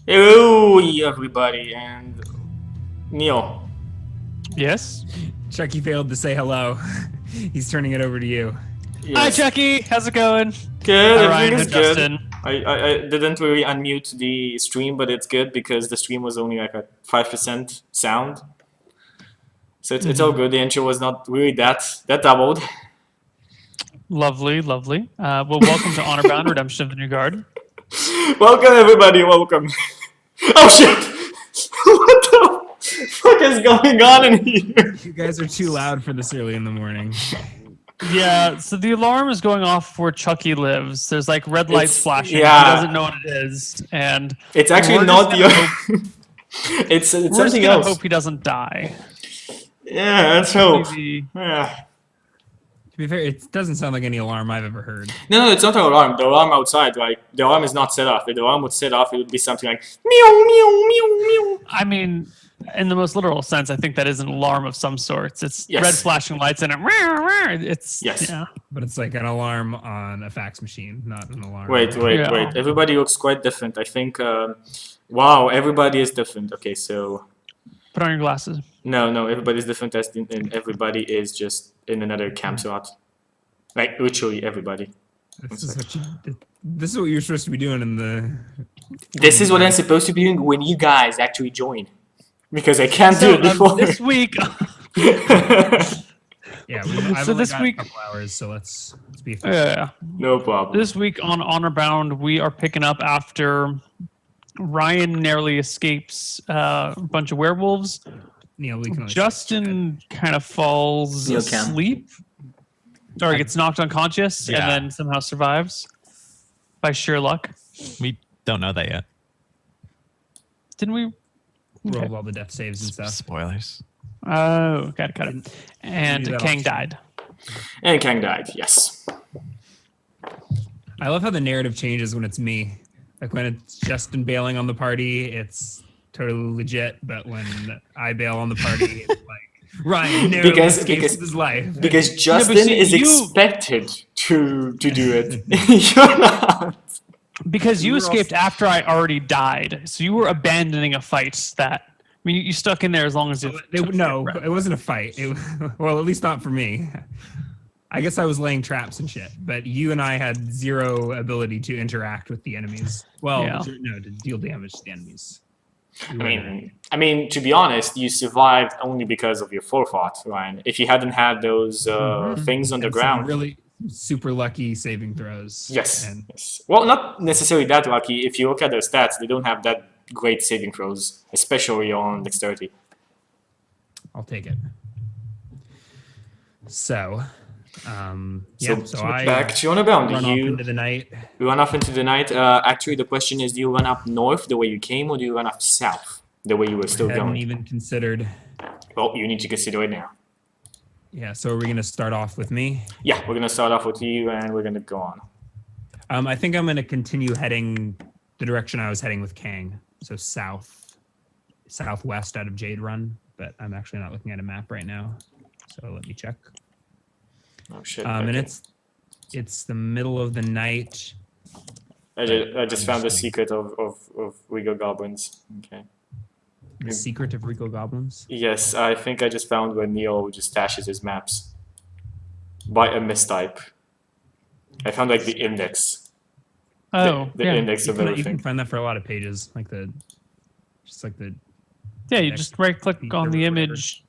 Hello, everybody, and Neil. Yes. Chucky failed to say hello. He's turning it over to you. Hi, Yes. Chucky. How's it going? Good, Hi, everything Ryan is and good. Justin. I didn't really unmute the stream, but it's good because the stream was only like a 5% sound. So it's all good. The intro was not really that doubled. Lovely, lovely. Well, welcome to Honorbound, Redemption of the New Guard. Welcome, everybody, welcome. Oh shit! What the fuck is going on in here? You guys are too loud for this early in the morning. Yeah, so the alarm is going off where Chucky lives. There's like red lights It's- flashing. yeah. He doesn't know what it is, and It's actually we're not just gonna hope- it's we're just something gonna else. hope he doesn't die. Yeah, let's hope. Maybe- Yeah. To be fair, it doesn't sound like any alarm I've ever heard. No, it's not an alarm. The alarm outside, like the alarm is not set off. If the alarm would set off, it would be something like meow meow meow meow. I mean, in the most literal sense, I think that is an alarm of some sorts. It's Yes. red flashing lights and it's Yes. yeah. But it's like an alarm on a fax machine, not an alarm. Wait. Yeah. Everybody looks quite different. I think. Wow, everybody is different. Okay, so Put on your glasses. no, everybody's different, and everybody is just in another camp slot. Like literally everybody. This is what you're supposed to be doing in the. This is what I'm supposed to be doing when you guys actually join, because I can't do So, it before. this week, Yeah, I've So only this got week- a couple hours, so let's be efficient. yeah, No problem. this week on Honorbound, we are picking up after Ryan narrowly escapes a bunch of werewolves. Neil, we can only Justin kind of falls Neil can. asleep, or gets knocked unconscious, Yeah. and then somehow survives by sheer luck. We don't know that yet. Didn't we? roll all the death saves and stuff. Spoilers. Oh, got it. And do that Kang option. died. And Kang died. Yes. I love how the narrative changes when it's me. Like when it's Justin bailing on the party, it's totally legit. But when I bail on the party, it's like Ryan narrowly Because- escapes because- with his life. Because Justin see, is you- expected to do it. You're not. Because you We were all- escaped after I already died, so you were abandoning a fight that. I mean, you stuck in there as long as it. took No, forever. it wasn't a fight. Well, at least not for me. I guess I was laying traps and shit. But you and I had zero ability to interact with the enemies. Well, Yeah. no, to deal damage to the enemies. I mean, to be honest, you survived only because of your forethought, Ryan. If you hadn't had those things on the And some ground, really super lucky saving throws. yes. And Yes. Well, not necessarily that lucky. If you look at their stats, they don't have that great saving throws, especially on dexterity. I'll take it. So, So I back to Honorbound. run off You into the night. run off into the night. Actually, the question is: do you run up north the way you came, or do you run up south the way you were still Hadn't going? even considered. Well, you need to consider it now. Yeah, so are we gonna start off with me? Yeah, we're gonna start off with you, and we're gonna go on. I think I'm gonna continue heading the direction I was heading with Kang. So southwest out of Jade Run, but I'm actually not looking at a map right now. So let me check. Oh shit! And okay. it's the middle of the night. I just found the Interesting. secret of Regal Goblins. Okay. The Secret of Rico Goblins. Yes, I think I just found where Neo just stashes his maps. By a mistype. I found like the index. Oh, The yeah. index You of can everything. find that for a lot of pages, like just like the. Yeah, you just right click feature on or the whatever. image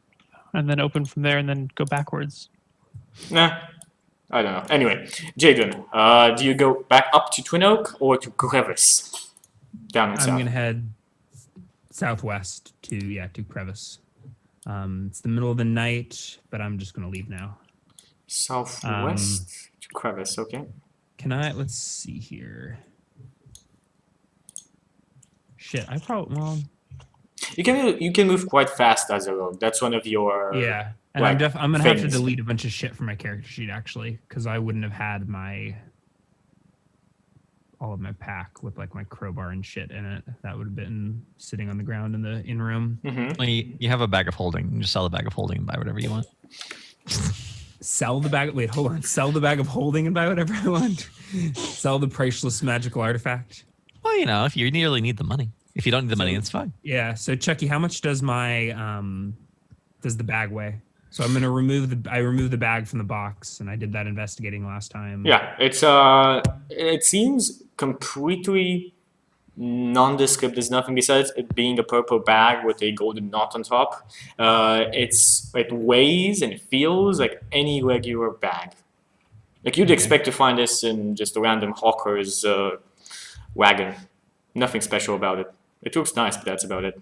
and then open from there and then go backwards. Nah. I don't know. Anyway, Jaden, do you go back up to Twin Oak or to Crevice? Down in I'm south. gonna head southwest to Crevice. It's the middle of the night, but I'm just gonna leave now. Southwest to Crevice, okay. Let's see here. Shit, I probably You can move quite fast as a rogue. That's one of your yeah. And like, I'm gonna have to things. delete a bunch of shit from my character sheet actually, because I wouldn't have had all of my pack with like my crowbar and shit in it. That would have been sitting on the ground in the in room. Mhm. Well, you have a bag of holding. You can just sell the bag of holding and buy whatever you want. Sell the bag. Wait, hold on. Sell the bag of holding and buy whatever I want. Sell the priceless magical artifact. Well, if you really need the money. If you don't need the money, it's fine. Yeah. So Chucky, how much does my does the bag weigh? So I'm gonna I removed the bag from the box, and I did that investigating last time. Yeah, it seems completely nondescript. There's nothing besides it being a purple bag with a golden knot on top. It weighs and it feels like any regular bag. Like you'd expect to find this in just a random hawker's wagon. Nothing special about it. It looks nice, but that's about it.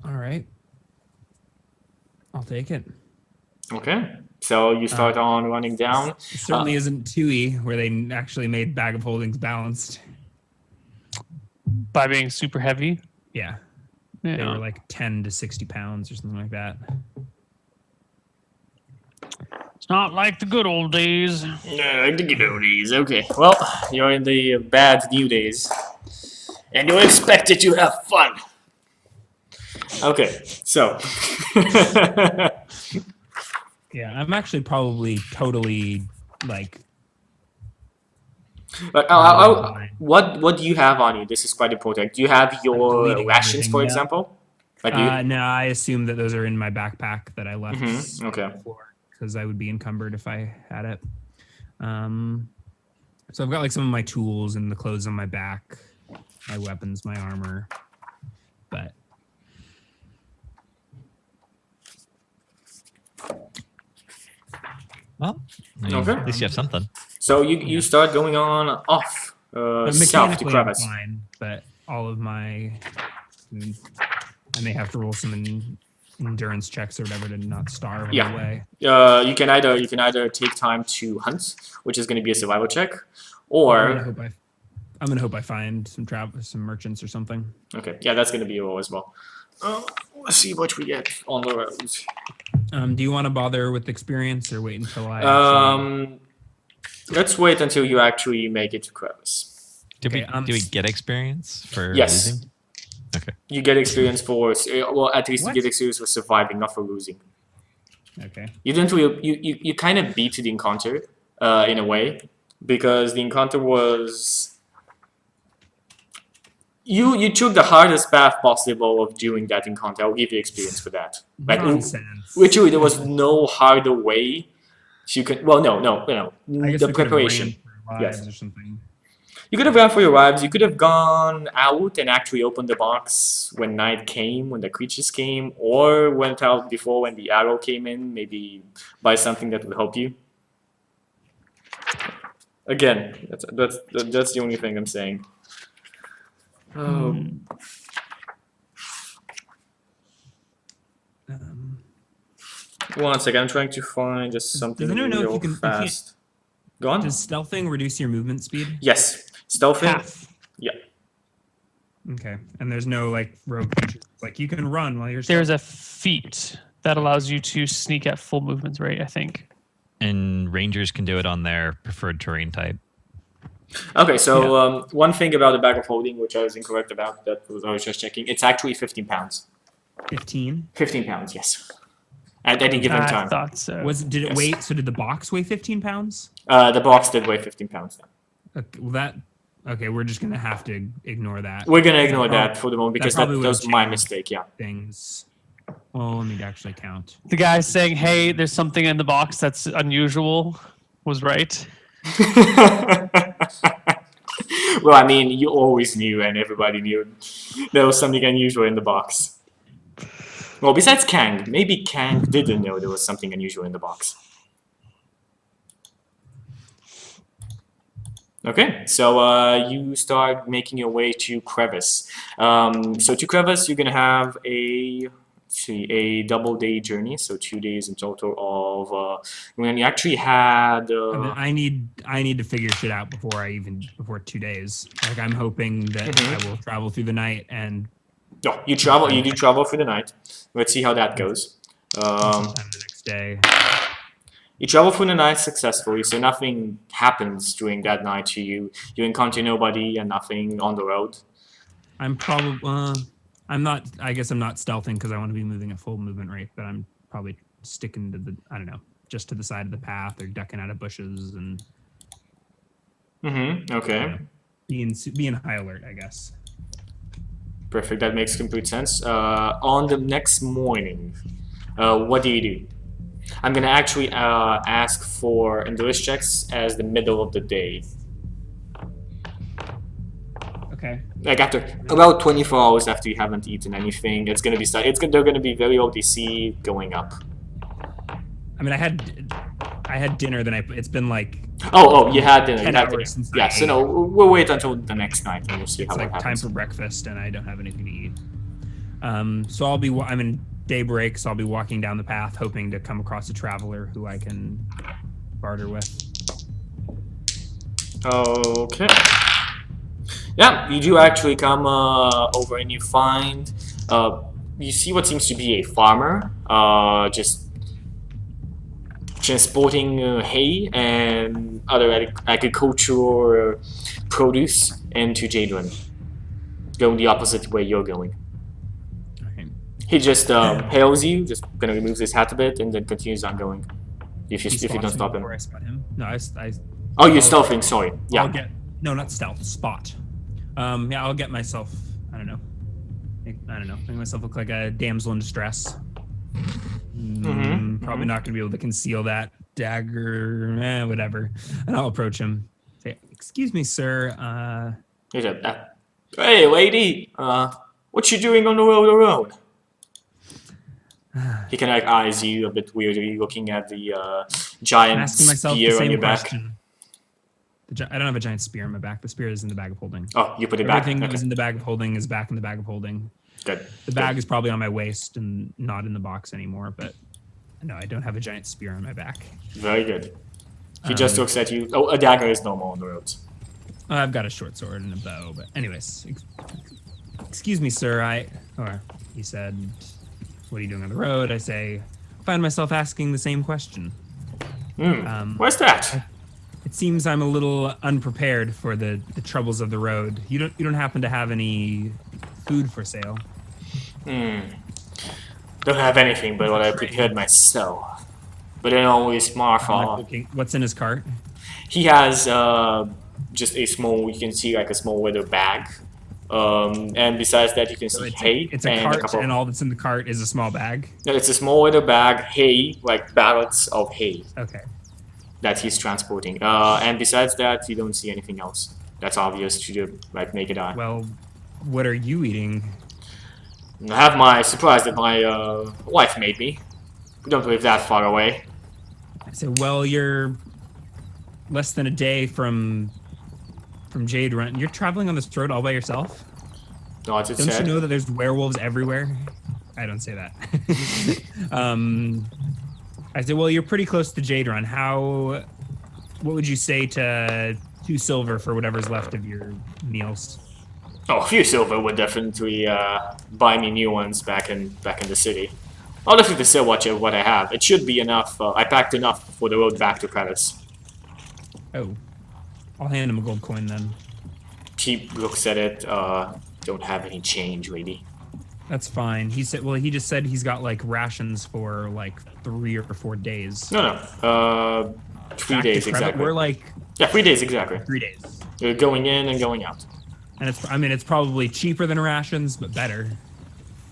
All right. I'll take it. Okay, so you start on running down. It certainly isn't 2E where they actually made bag of holdings balanced. By being super heavy. Yeah. Yeah. They were like 10 to 60 pounds or something like that. It's not like the good old days. Like the good old days. Okay, well, you're in the bad new days, and you're expected to have fun. Okay, so. Yeah, I'm actually probably totally like. But what do you have on you? This is quite important. Do you have your deleting rations, everything for now. example? Like you? No, I assume that those are in my backpack that I left Okay. on the floor because I would be encumbered if I had it. So I've got like some of my tools and the clothes on my back, my weapons, my armor, but. Well, Okay. at least you have something. So you start going on off south to Mechanically, I'm Crevice. fine, but all of my, I may have to roll some endurance checks or whatever to not starve Yeah. on the way. You can either take time to hunt, which is going to be a survival check, or I'm gonna hope I find some merchants or something. okay, yeah, that's going to be a roll as well. Let's see what we get on the road. Do you want to bother with experience or wait until I? Let's wait until you actually make it to Crevice. Do Okay, we get experience for Yes. losing? Okay. You get experience for well, at least What? you get experience for surviving, not for losing. Okay. You didn't really you kind of beat the encounter in a way because the encounter was you took the hardest path possible of doing that encounter. I'll give you experience for that. Like Nonsense. literally, there was no harder way. You could no I guess the we could've preparation. ran for our lives Yes. or something. You could have gone for your lives. You could have gone out and actually opened the box when night came, when the creatures came, or went out before when the arrow came in. Maybe buy something that would help you. Again, that's the only thing I'm saying. Oh, one second. I'm trying to find just something Does anyone know if real you can- you can't- fast. Go on. Does stealthing reduce your movement speed? Yes, stealthing. Half. Yeah. Okay. And there's no like rogue creatures. Like you can run while you're. There's a feat that allows you to sneak at full movement rate, I think. And rangers can do it on their preferred terrain type. Okay, so one thing about the bag of holding, which I was incorrect about, I was just checking. It's actually 15 pounds. 15. 15 pounds, yes. At any given I time. thought so. Did it Yes. weigh? So did the box weigh 15 pounds? The box did weigh 15 pounds now. Okay, well okay, we're just gonna have to ignore that. We're gonna ignore that for the moment because that probably would've was my changed. mistake, yeah. Things. Well, let me actually count. The guy saying, "Hey, there's something in the box that's unusual," was right. Well, I mean, you always knew and everybody knew there was something unusual in the box. Well, besides Kang, maybe Kang didn't know there was something unusual in the box. Okay, so you start making your way to Crevice. So to Crevice, you're gonna have a double-day journey, so 2 days in total of. When you actually had. I need to figure shit out before 2 days. Like I'm hoping that I will travel through the night and. No, you travel. You do travel for the night. Let's see how that goes. Sometime the next day. You travel through the night successfully, so nothing happens during that night to you. You encounter nobody and nothing on the road. I'm probably. I'm not. I guess I'm not stealthing because I want to be moving at full movement rate. But I'm probably sticking to the. I don't know, just to the side of the path or ducking out of bushes and. Okay. Be in high alert, I guess. Perfect. That makes complete sense. On the next morning, what do you do? I'm gonna actually ask for endurance checks as the middle of the day. Okay. Like after about 24 hours after you haven't eaten anything, it's gonna be they're gonna be very OTC going up. I mean, I had dinner. Then it's been like Oh, you had dinner. 10 You had hours dinner. since Yeah, I so ate. no, we'll wait until the next night and we'll see it's how like it time happens. for breakfast, and I don't have anything to eat. So I'm in daybreak, so I'll be walking down the path, hoping to come across a traveler who I can barter with. Okay. Yeah, you do actually come over and you find, you see what seems to be a farmer, just transporting hay and other agricultural produce into Jadwin, going the opposite way you're going. Okay. He just hails you, just gonna remove his hat a bit, and then continues on going. If He you don't spots me stop him. before I spot him. No, Oh, you're I'll- stealthing. Sorry. Yeah. I'll get not stealth, spot. Yeah, I'll get myself. I don't know. Make myself look like a damsel in distress. Probably not gonna be able to conceal that dagger. Whatever. And I'll approach him. Say, "Excuse me, sir. He said, "Hey, lady. What you doing on the road alone?" He kind of like eyes you a bit weirdly, looking at the I'm giant asking myself the spear on same your back. question. I don't have a giant spear in my back. The spear is in the bag of holding. Oh, you put it back. Everything that Okay. was in the bag of holding is back in the bag of holding. Good. The bag is probably on my waist and not in the box anymore, but no, I don't have a giant spear on my back. Very good. He just looks at you. Oh, a dagger is normal on the roads. I've got a short sword and a bow, but anyways, excuse me, sir. He said, what are you doing on the road? I say, find myself asking the same question. Where's that? It seems I'm a little unprepared for the troubles of the road. You don't happen to have any food for sale? Don't have anything but what I prepared myself. But then always Marfa. What's in his cart? He has just a small, you can see like a small leather bag. And besides that, you can see hay. It's a and cart, a couple. and all that's in the cart is a small bag. No, it's a small leather bag, hay, like ballots of hay Okay. that he's transporting. And besides that, you don't see anything else. That's obvious to the like naked eye. Well, what are you eating? I have my surprise that my wife made me. We don't live that far away. I said, well, you're less than a day from Jade Run. You're traveling on this road all by yourself? No, it's Don't you know that there's werewolves everywhere? I don't say that. I said, well, you're pretty close to Jade Run. What would you say to 2 silver for whatever's left of your meals? Oh, a few silver would definitely buy me new ones back in the city. I'll definitely sell what I have. It should be enough. I packed enough for the road back to Paris. Oh, I'll hand him a gold coin then. He looks at it. Don't have any change, lady. That's fine. He said, well, he just said he's got like rations for like 3 or 4 days. No. 3 Back to days credit, exactly. We're like Yeah, 3 days exactly. 3 days. You're going in and going out. And it's probably cheaper than rations, but better,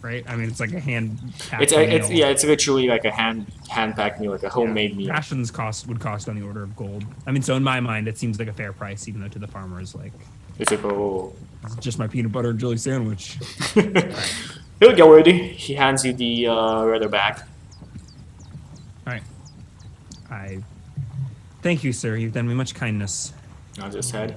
right? I mean, it's like a hand. It's literally like a hand packed meal, like a homemade meal. Rations would cost on the order of gold. I mean, so in my mind, it seems like a fair price, even though to the farmers, like It's like, oh. it's just my peanut butter and jelly sandwich. Here we go, lady. He hands you the leather bag. All right. I thank you, sir. You've done me much kindness. Nods his head.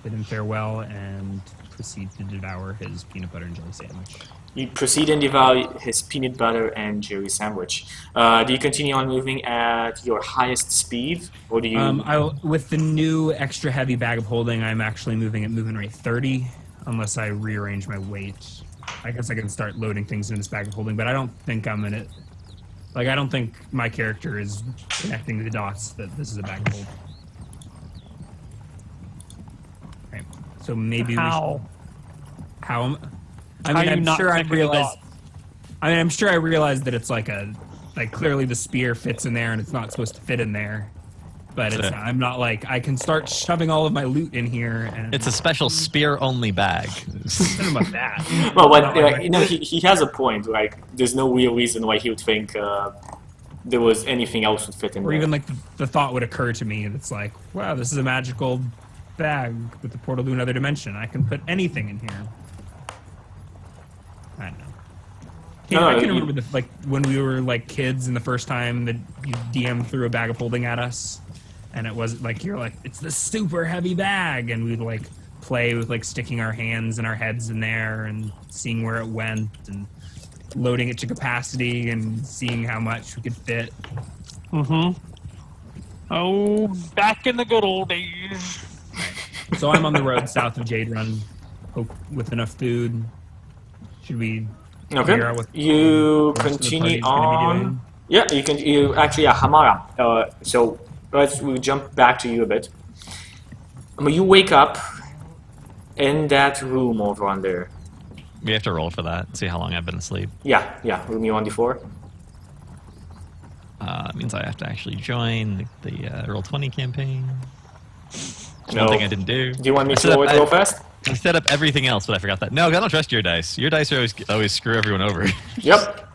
Bid him farewell and proceed to devour his peanut butter and jelly sandwich. You proceed and devour his peanut butter and jelly sandwich. Do you continue on moving at your highest speed, or do you? With the new extra heavy bag of holding, I'm actually moving at movement rate 30, unless I rearrange my weight. I guess I can start loading things in this bag of holding, but I don't think I'm in it. Like, I don't think my character is connecting the dots that this is a bag of holding. Right. So maybe How? How? I How mean, you I'm not sure I connecting the realized. dots? I mean, I'm sure I realized that it's like clearly the spear fits in there and it's not supposed to fit in there, but So- I'm not like I can start shoving all of my loot in here. And It's a special spear-only bag. Something about that. Well, Not but like- he has a point. Like, there's no real reason why he would think there was anything else would fit in Or there. even like the thought would occur to me that's like, wow, this is a magical bag with the portal to another dimension. I can put anything in here. I don't know. No, I can you- remember like when we were like kids and the first time that you DM threw a bag of holding at us, and it was like you're like it's this super heavy bag, and we'd like play with like sticking our hands and our heads in there and seeing where it went and loading it to capacity and seeing how much we could fit. Oh, back in the good old days. So I'm on the road south of Jade Run, hope with enough food. Should we Okay. figure out what You the rest of the continue party's gonna be on. doing? Yeah, you can. You actually, Hamara. So we'll jump back to you a bit. You wake up in that room over on there. We have to roll for that. See how long I've been asleep. Yeah. Room you on D4. It means I have to actually join the Roll20 campaign. No. One thing I didn't do. Do you want me I to set up- roll it real fast? I set up everything else, but I forgot that. No, I don't trust your dice. Your dice are always screw everyone over. Yep.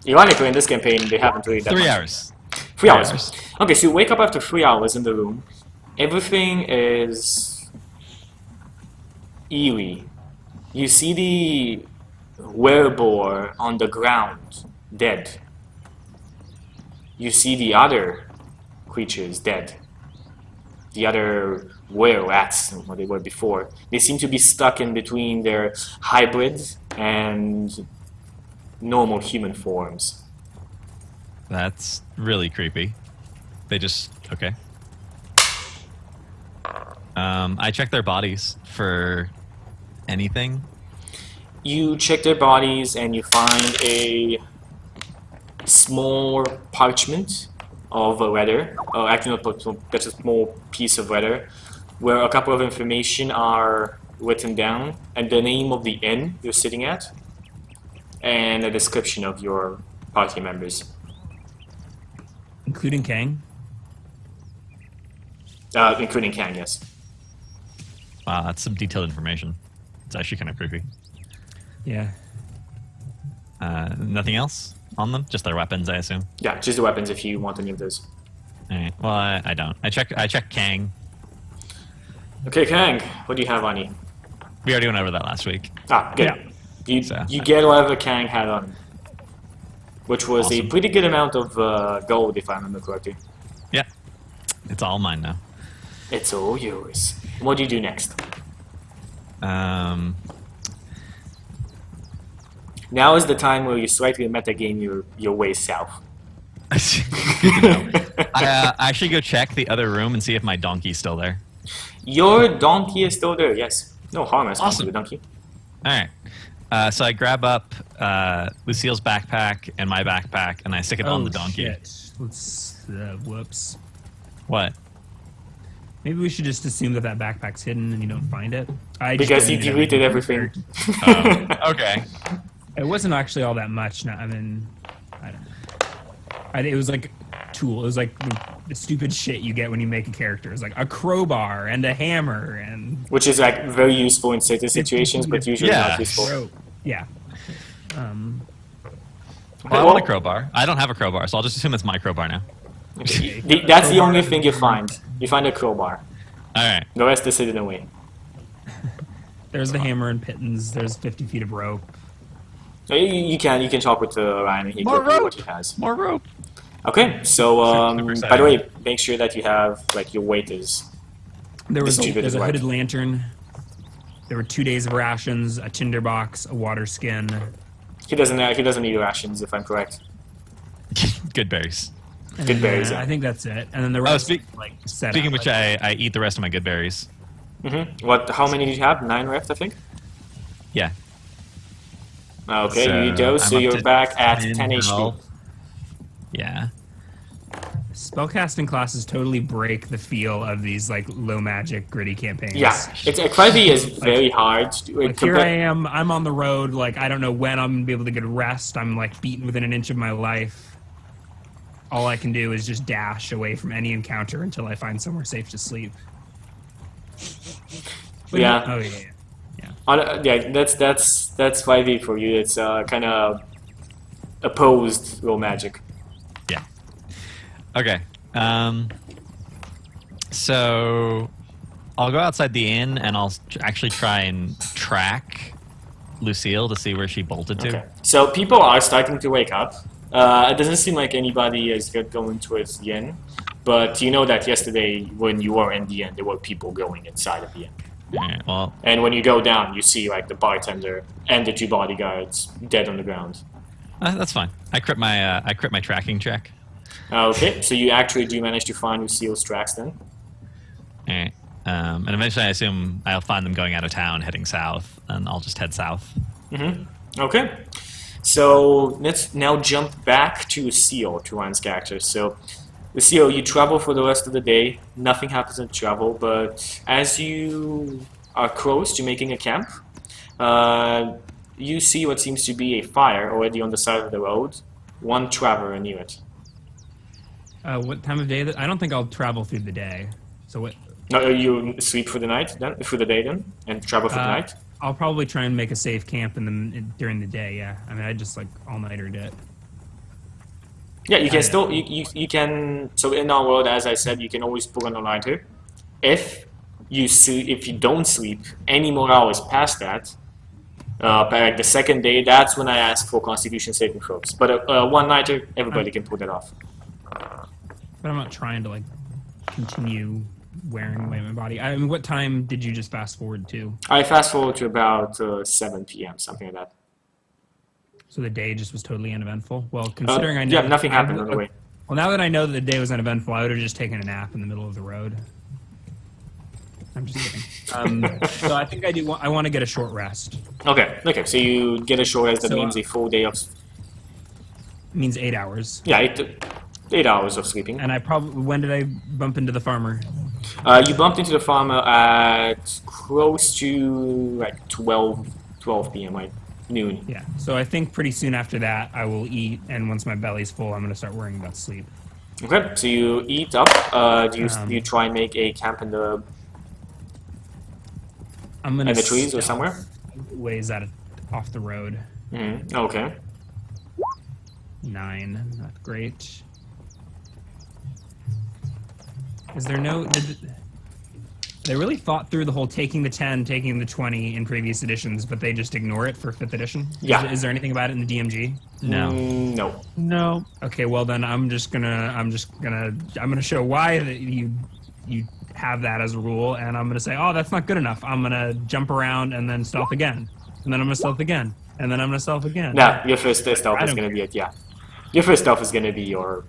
Ironically, in this campaign, they haven't really done 3 much. hours. 3 hours. Okay, so you wake up after 3 hours in the room. Everything is eerie. You see the wereboar on the ground, dead. You see the other creatures dead. The other were-rats, what they were before. They seem to be stuck in between their hybrids and normal human forms. That's really creepy. They just okay. I check their bodies for anything. You check their bodies and you find a small parchment of a letter. Actually, not parchment, that's a small piece of letter where a couple of information are written down and the name of the inn you're sitting at and a description of your party members, Including Kang. including Kang, yes. Wow, that's some detailed information. It's actually kind of creepy. Yeah. Nothing else on them? Just their weapons, I assume. Yeah, just the weapons if you want any of those. All right. Well, I don't. I check Kang. Okay, Kang, what do you have on you? We already went over that last week. Ah, good. Yeah. You, So- you get whatever Kang had on him, which was a Awesome. pretty good amount of gold, if I remember correctly. Yeah. It's all mine now. It's all yours. What do you do next? Now is the time where you slightly metagame your way south. Good to know. I actually go check the other room and see if my donkey's still there. Your donkey is still there, yes. No harm has come to Awesome. the donkey. All right. So I grab up Lucille's backpack and my backpack, and I stick it on the donkey. Shit. Let's. Whoops. What? Maybe we should just assume that that backpack's hidden and you don't find it. I just Because don't he need deleted everything. Okay. It wasn't actually all that much. No, I mean, I don't know. It was like a tool. It was like the stupid shit you get when you make a character. It's like a crowbar and a hammer and Which is like very useful in certain situations, but usually Yeah. not useful. rope. Yeah. Well, I want a crowbar. I don't have a crowbar, so I'll just assume it's my crowbar now. That's the only thing you find. You find a crowbar. All right. The rest is hidden away. There's the hammer and pittance. There's 50 feet of rope. So you can talk with Ryan and he More can tell you what rope. he has. More rope. Okay, so Super by exciting. the way, make sure that you have like your weight is. There's Distributed a right. hooded lantern. There were 2 days of rations, a tinderbox, a water skin. He doesn't need rations if I'm correct. Good berries. and, Good berries, yeah. I think that's it. And then the rest, speak- like set Speaking of up, which, I eat the rest of my good berries. What? How many did you have? 9 left, I think. Yeah. Okay, So, you eat those, so I'm up you're to back at 10 10 HP. health. Yeah. spellcasting classes totally break the feel of these like low magic gritty campaigns. Yeah, it's 5e is very hard. Like here I am, I'm on the road, like I don't know when I'm gonna be able to get a rest. I'm like beaten within an inch of my life. all I can do is just dash away from any encounter until I find somewhere safe to sleep. But Yeah. Oh yeah. Yeah, that's 5e for you. It's kind of opposed roll magic. Yeah. Okay. So I'll go outside the inn and I'll actually try and track Lucille to see where she bolted to. Okay. So people are starting to wake up. It doesn't seem like anybody is going towards the inn, but you know that yesterday when you were in the inn, there were people going inside of the inn. Yeah, well, And when you go down, you see like the bartender and the two bodyguards dead on the ground. that's fine. I crit my tracking check. Okay, so you actually do manage to find Lucille's tracks then? All right. And eventually, I assume I'll find them going out of town, heading south, and I'll just head south. Okay. So let's now jump back to Lucille, to Ryan's character. So, Lucille, you travel for the rest of the day. Nothing happens in travel, but as you are close to making a camp, you see what seems to be a fire already on the side of the road. One traveler near it. What time of day? I don't think I'll travel through the day. So what? No, you sleep for the night then, for the day then, and travel for the night. I'll probably try and make a safe camp during the day. Yeah, I mean, I just like all-nighter it. Yeah, you can still you can. So in our world, as I said, you can always put on a lighter. If you don't sleep any more hours past that, by like the second day, that's when I ask for Constitution saving throws. But one nighter, everybody can pull that off. But I'm not trying to like continue wearing away my body. I mean, what time did you just fast forward to? I fast forward to about 7 p.m. something like that. So the day just was totally uneventful. Well, considering I know nothing happened on the way. Well, now that I know that the day was uneventful, I would have just taken a nap in the middle of the road. I'm just kidding. So I think I want to get a short rest. Okay. So you get a short rest. That So, means a full day of. Means 8 hours. Yeah, 8 hours of sleeping. And when did I bump into the farmer? You bumped into the farmer at close to like 12 p.m. like noon. Yeah. So I think pretty soon after that I will eat, and once my belly's full, I'm going to start worrying about sleep. Okay. So you eat up. Do you try and make a camp in the trees or somewhere? Ways off the road. Okay. 9, not great. Is there they really thought through the whole taking the 10, taking the 20 in previous editions, but they just ignore it for 5th edition? Yeah. Is there anything about it in the DMG? No. No. No. Okay, well then I'm gonna show why that you have that as a rule, and I'm gonna say, oh, that's not good enough. I'm gonna jump around and then stealth again, and then I'm gonna stealth again, and then I'm gonna stealth again. No, your first stealth is gonna be it. Yeah. Your first stealth is gonna be your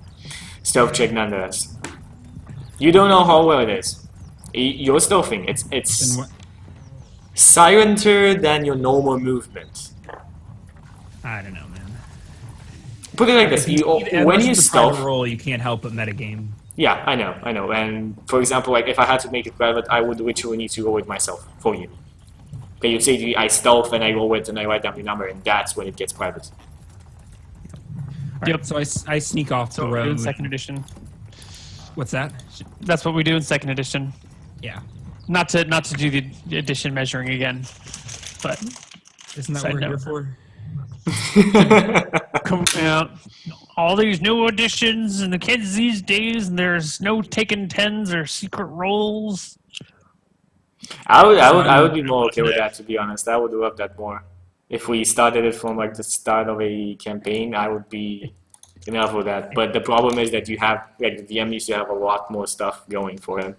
stealth check nonetheless. You don't know how well it is. You're stealthing. It's silenter than your normal movement. I don't know, man. Put it like this: when you stealth, roll, you can't help but metagame. Yeah, I know. And for example, like if I had to make it private, I would literally need to roll it myself for you. Okay, you'd say I stealth and I roll it and I write down the number, and that's when it gets private. Right, yep. So I sneak off the road. In 2nd edition. What's that? That's what we do in 2nd edition. Yeah. Not to do the edition measuring again, but isn't that what we're here for? Come out. All these new editions and the kids these days, and there's no taken 10s or secret rolls. I would be more okay with that, to be honest. I would love that more. If we started it from like the start of a campaign, I would be enough with that. But the problem is that you have like the DM used to have a lot more stuff going for him.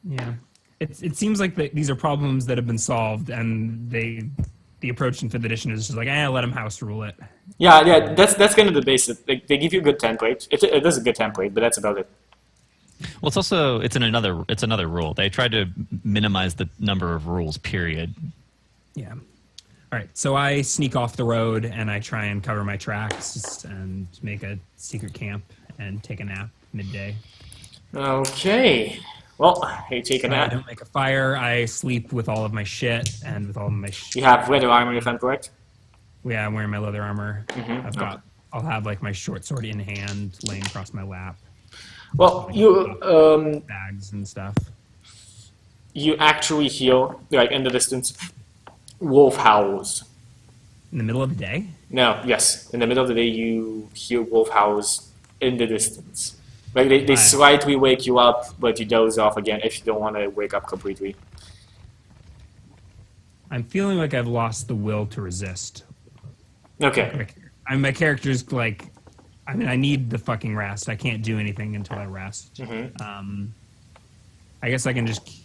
Yeah, it seems like these are problems that have been solved, and the approach in 5th edition is just like, let them house rule it. Yeah, that's kind of the basic. Like, they give you a good template. It is a good template, but that's about it. Well, it's another rule. They tried to minimize the number of rules. Period. Yeah. All right. So I sneak off the road and I try and cover my tracks and make a secret camp and take a nap midday. Okay. Well, you take a nap. I don't make a fire. I sleep with all of my shit and with all of my. You have leather armor, if I'm correct. Yeah, I'm wearing my leather armor. Mm-hmm. I've got I'll have like my short sword in hand, laying across my lap, Well, bags and stuff. you actually hear, like in the distance, wolf howls. In the middle of the day? No, yes, in the middle of the day, you hear wolf howls in the distance. Like they slightly wake you up, but you doze off again if you don't want to wake up completely. I'm feeling like I've lost the will to resist. Okay. My character's like, I mean, I need the fucking rest. I can't do anything until I rest. I guess I can just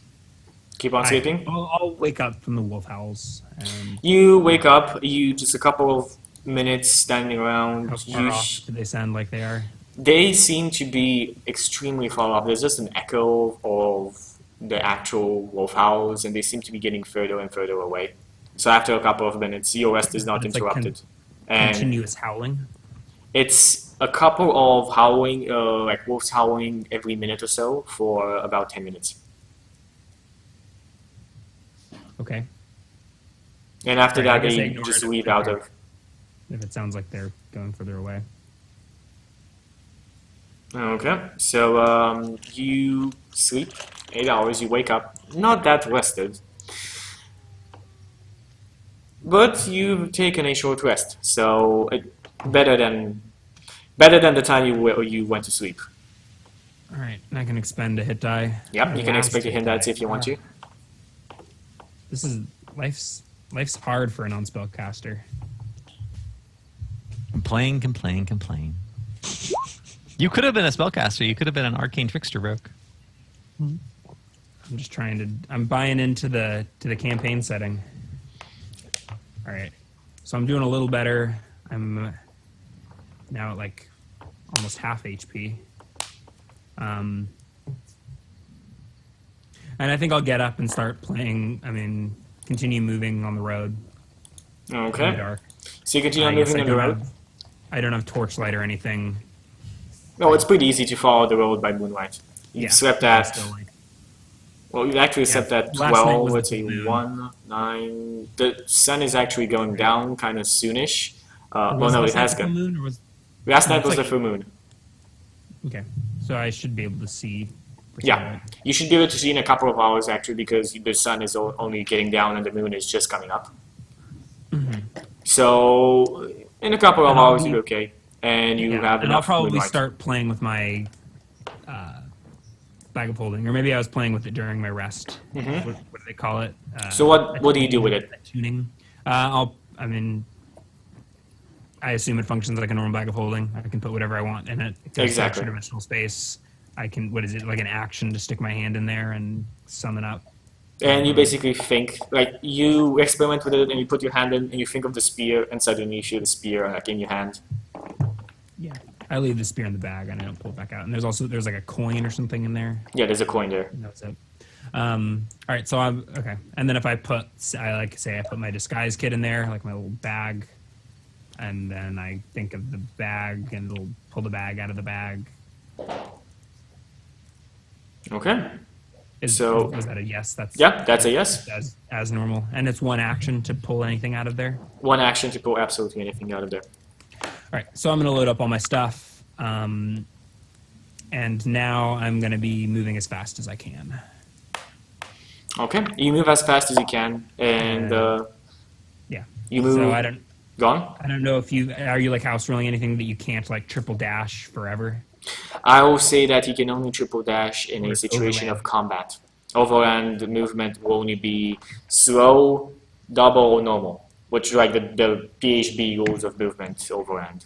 Keep on sleeping? I'll wake up from the wolf howls. And You wake up, you just a couple of minutes standing around. how far off do they sound like they are? They seem to be extremely far off. There's just an echo of the actual wolf howls, and they seem to be getting further and further away. So after a couple of minutes, your rest is not But it's like interrupted. And continuous howling. it's a couple of howling, like wolves howling every minute or so for about 10 minutes. Okay. And after Right, I that, guess I they ignore just it leave if out they're- of. If it sounds like they're going further away. Okay, so you sleep 8 hours, you wake up, not that rested. But you've taken a short rest, so better than the time you went to sleep. All right, and I can expend a hit die. Yep, you can Last expect to hit that die. if you want to. This is life's hard for a non-spellcaster. Complain. You could have been a spellcaster. You could have been an arcane trickster, Roke. I'm just trying to. I'm buying into the campaign setting. All right, so I'm doing a little better. I'm now at like almost half HP. And I think I'll get up and start playing. I mean, continue moving on the road. In the Okay, dark. so you continue I on guess moving I on the don't road. have- I don't have torchlight or anything. No, it's pretty easy to follow the road by moonlight. You Yeah, slept I'm at, still like, well, you actually slept at last night 12, was let's the say moon. 1, 9. The sun is actually going down kind of soonish. Well, was no, last it night has the full gone. moon, or was Last no, night it's was like- the full moon. okay? So I should be able to see. for Yeah, sunlight. you should be able to see in a couple of hours actually because the sun is only getting down and the moon is just coming up. So in a couple of And I'll hours be- you're okay, and you Yeah, have and I'll enough probably moonlight. start playing with my bag of holding, or maybe I was playing with it during my rest. What do they call it? So what do you do with it? Tuning. I assume it functions like a normal bag of holding. I can put whatever I want in it. It goes to Exactly. extra dimensional space. I can. What is it? Like an action to stick my hand in there and summon up. And you basically think, like, you experiment with it and you put your hand in and you think of the spear and suddenly you feel the spear like in your hand. Yeah. I leave the spear in the bag and I don't pull it back out. And there's like a coin or something in there. Yeah, there's a coin there. And that's it. All right, so I'm okay. And then if I put my disguise kit in there, like my little bag, and then I think of the bag and it'll pull the bag out of the bag. Okay. Is So- that a yes? Yeah, that's a yes. As normal, and it's one action to pull anything out of there. One action to pull absolutely anything out of there. All right, so I'm gonna load up all my stuff, and now I'm gonna be moving as fast as I can. Okay, you move as fast as you can, and Yeah. you move. So Gone. I don't know if are you like house rolling anything that you can't like triple dash forever. I will say that you can only triple dash in Or a situation overland. of combat. Overland movement will only be slow, double, or normal, which is like the PHB rules of movement overland.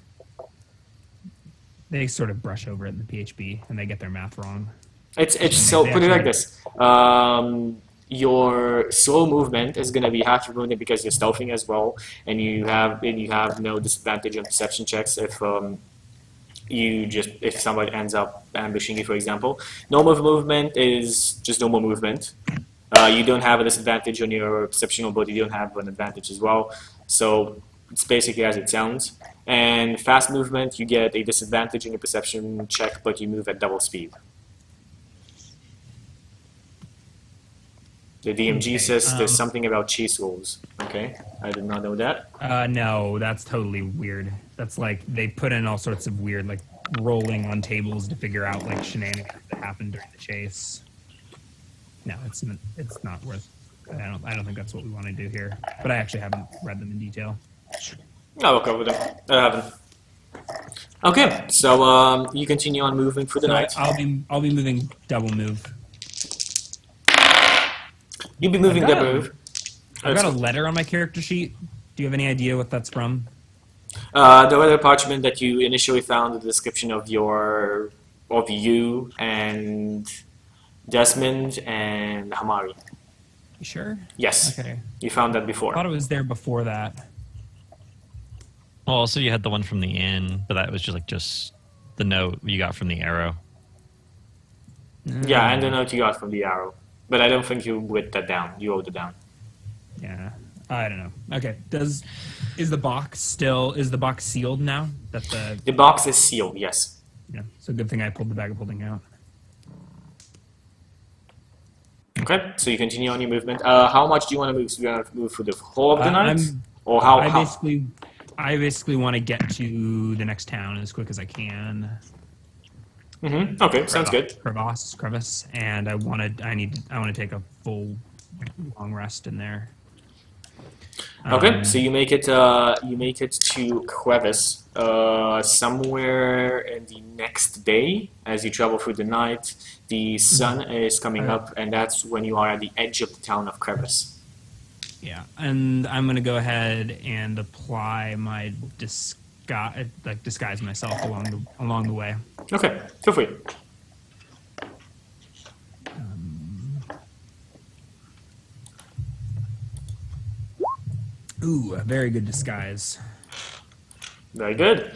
They sort of brush over it in the PHB and they get their math wrong. It's They so put it like actually- this. Your slow movement is going to be half your movement because you're stealthing as well, and you have no disadvantage on perception checks if if somebody ends up ambushing you, for example. Normal movement is just normal movement. You don't have a disadvantage on your perception, but you don't have an advantage as well. So it's basically as it sounds. And fast movement, you get a disadvantage in your perception check, but you move at double speed. The DMG Okay, says there's something about cheese rolls. Okay, I did not know that. No, that's totally weird. That's like they put in all sorts of weird, like rolling on tables to figure out like shenanigans that happened during the chase. No, it's not worth. I don't think that's what we want to do here. But I actually haven't read them in detail. I will cover them. I haven't. Okay, so you continue on moving through the So night. I'll be moving double move. You'll be moving I've got the a- move. I've got a letter on my character sheet. Do you have any idea what that's from? The other parchment that you initially found, the description of you and Desmond and Hamari. You sure? Yes, Okay. you found that I before. thought it was there before that. Well, also you had the one from the inn, but that was just the note you got from the arrow. Yeah, and the note you got from the arrow. But I don't think you wrote that down. You wrote it down. Yeah. I don't know. Okay. Is the box sealed now? That The box is sealed, yes. yeah. So good thing I pulled the bag of holding out. Okay, so you continue on your movement. How much do you want to move? So you want to move through the whole of the night? Or how? I basically want to get to the next town as quick as I can. Okay, sounds good. Crevice, and I want to take a full long rest in there. Okay, so you make it to Crevice somewhere in the next day. As you travel through the night, the sun is coming up, and that's when you are at the edge of the town of Crevice. Yeah, and I'm gonna go ahead and apply my disguise myself along the way. Okay, feel free. Ooh, a very good disguise. Very good.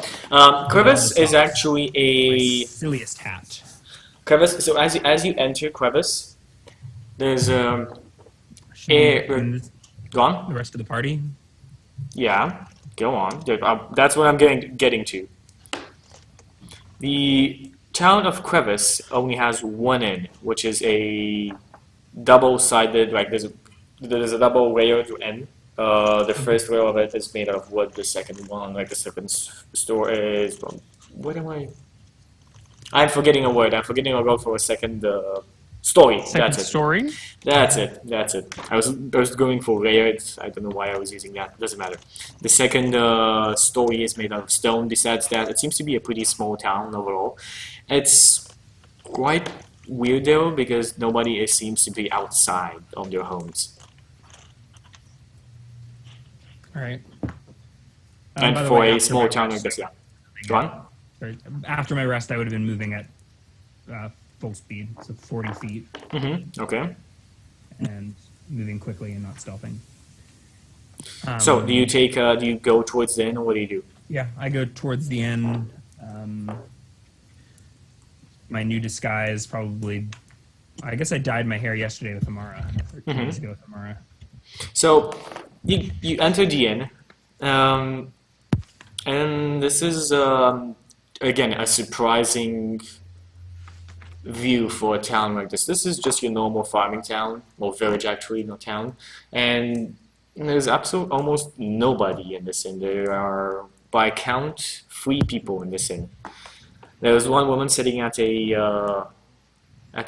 Crevice is actually a Silliest hat. Crevice. So as you enter Crevice, there's And gone. the rest of the party. Yeah, go on. That's what I'm getting to. The town of Crevice only has one inn, which is a double-sided. Like there's a double layered inn. The first rail of it is made out of wood. The second one, like the second store, is what am I? I'm forgetting a word. I'm forgetting a word for a second. Story. That's it. Story. That's it. I was going for layered. I don't know why I was using that. Doesn't matter. The second story is made out of stone. Besides that, it seems to be a pretty small town overall. It's quite weird though because nobody seems to be outside of their homes. All right. And by the for way, a after small my town like rest- this, yeah. Go on. Sorry, after my rest, I would have been moving at full speed, so 40 feet, Okay. and moving quickly and not stealthing. So do you go towards the inn or what do you do? Yeah, I go towards the end. My new disguise probably. I guess I dyed my hair yesterday with Amara. Or 2 days ago with Amara. So you enter the inn, and this is again a surprising view for a town like this. This is just your normal farming town or village, actually, not town, and there's absolutely almost nobody in this inn. There are, by count, 3 people in this inn. There's one woman sitting at the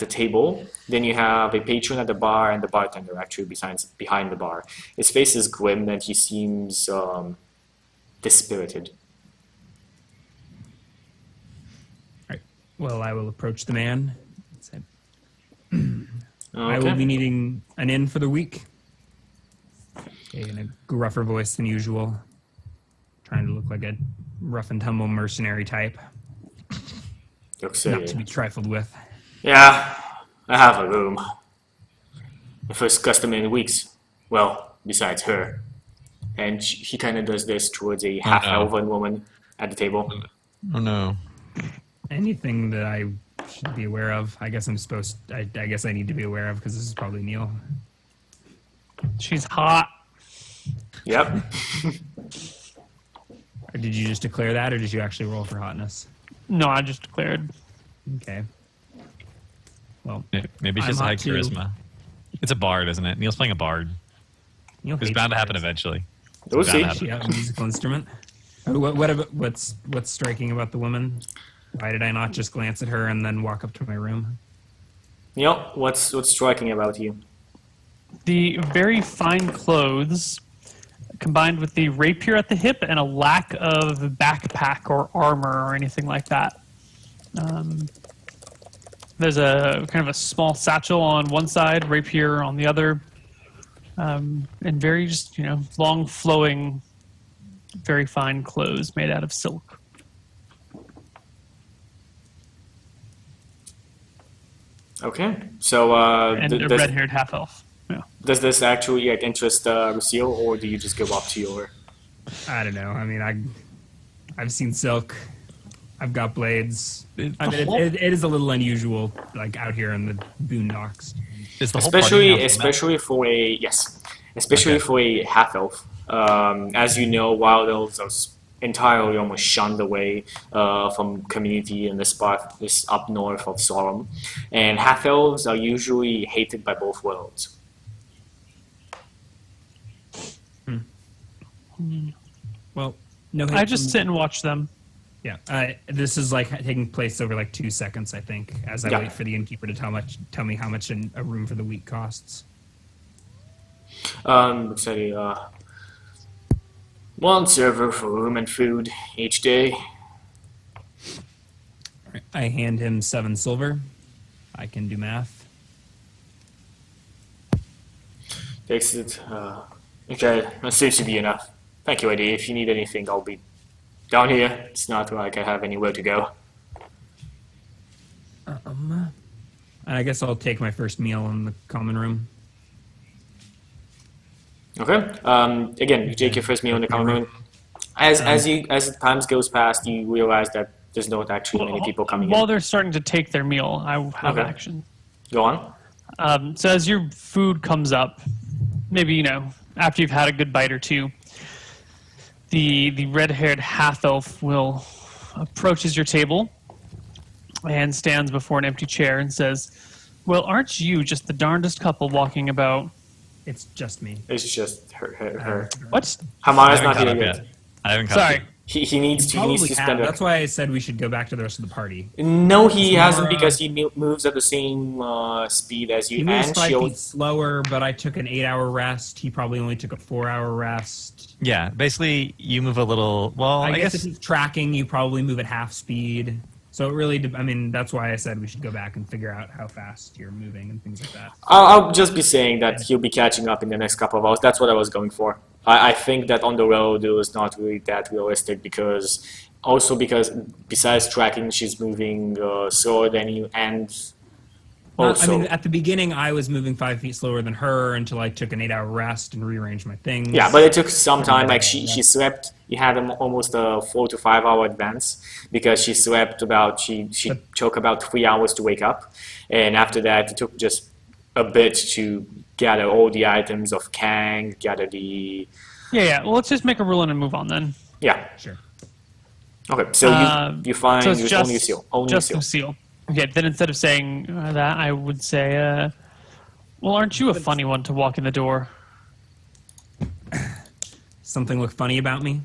table. Then you have a patron at the bar and the bartender actually behind the bar. His face is grim and he seems dispirited. All right. Well, I will approach the man. and say, I Okay. will be needing an inn for the week. Okay, in a gruffer voice than usual. Trying to look like a rough and tumble mercenary type. Looks Not to be trifled with. Yeah, I have a room. The first customer in weeks. Well, besides her. And he kind of does this towards a half-elven woman at the table. Oh no. Anything that I should be aware of, I guess I guess I need to be aware of because this is probably Neil. She's hot. Yep. Or did you just declare that, or did you actually roll for hotness? No, I just declared. Okay. Well, Maybe I'm she's hot high too. charisma. It's a bard, isn't it? Neil's playing a bard. Neil It's hates bound to happen bards. eventually. We'll It's bound see. to happen. She has a musical instrument. What's striking about the woman? Why did I not just glance at her and then walk up to my room? Neil, what's striking about you? The very fine clothes combined with the rapier at the hip and a lack of backpack or armor or anything like that. There's a kind of a small satchel on one side, rapier on the other, and very just, long flowing, very fine clothes made out of silk. Okay, so And a red-haired half-elf. Yeah. does this actually interest Lucille, or do you just go up to your? I don't know. I mean, I've seen silk. I've got blades. I mean, it is a little unusual, like out here in the boondocks. Is the whole party now Especially for a half elf. As you know, wild elves are entirely almost shunned away from community in this part, this up north of Sorum, and half elves are usually hated by both worlds. Well, no. I just sit and watch them. Yeah. This is like taking place over like 2 seconds, I think, as I Yeah. wait for the innkeeper to tell me how much a room for the week costs. Let's say one server for room and food each day. I hand him 7 silver. I can do math. Takes it. Okay, that seems to be enough. Thank you, Eddie. If you need anything, I'll be down here. It's not like I have anywhere to go. And I guess I'll take my first meal in the common room. Okay. Again, you take your first meal in the common room. As times goes past, you realize that there's not actually many people coming While in. they're starting to take their meal, I have Okay. action. Go on. So as your food comes up, maybe, after you've had a good bite or two, the red-haired half-elf will approaches your table and stands before an empty chair and says, "Well, aren't you just the darndest couple walking about?" It's just me. It's just her. What? I Hamara's haven't not caught here up yet. yet. I haven't caught Sorry. up yet. He needs to Probably spend. That's why I said we should go back to the rest of the party. No, he It's hasn't more, because he moves at the same speed as you. He moves And 5 she'll. feet slower, but I took an 8-hour rest. He probably only took a 4-hour rest. Yeah, basically you move a little. Well, I I guess guess if he's tracking, you probably move at half speed. So it really, that's why I said we should go back and figure out how fast you're moving and things like that. I'll just be saying that he'll be catching up in the next couple of hours. That's what I was going for. I think that on the road it was not really that realistic because besides tracking, she's moving slower than you, and also at the beginning, I was moving 5 feet slower than her until I took an 8-hour rest and rearranged my things. yeah, but it took some time. Like she slept. You had almost a 4 to 5 hour advance because she slept she took about 3 hours to wake up, and after that it took just a bit to gather all the items of Kang, gather the Yeah. Well, let's just make a ruling and move on then. yeah. Sure. Okay, so you find So it's there's just only Lucille. Only just Lucille. Lucille. Okay. Then instead of saying that, I would say, "Well, aren't you a funny one to walk in the door?" Something look funny about me?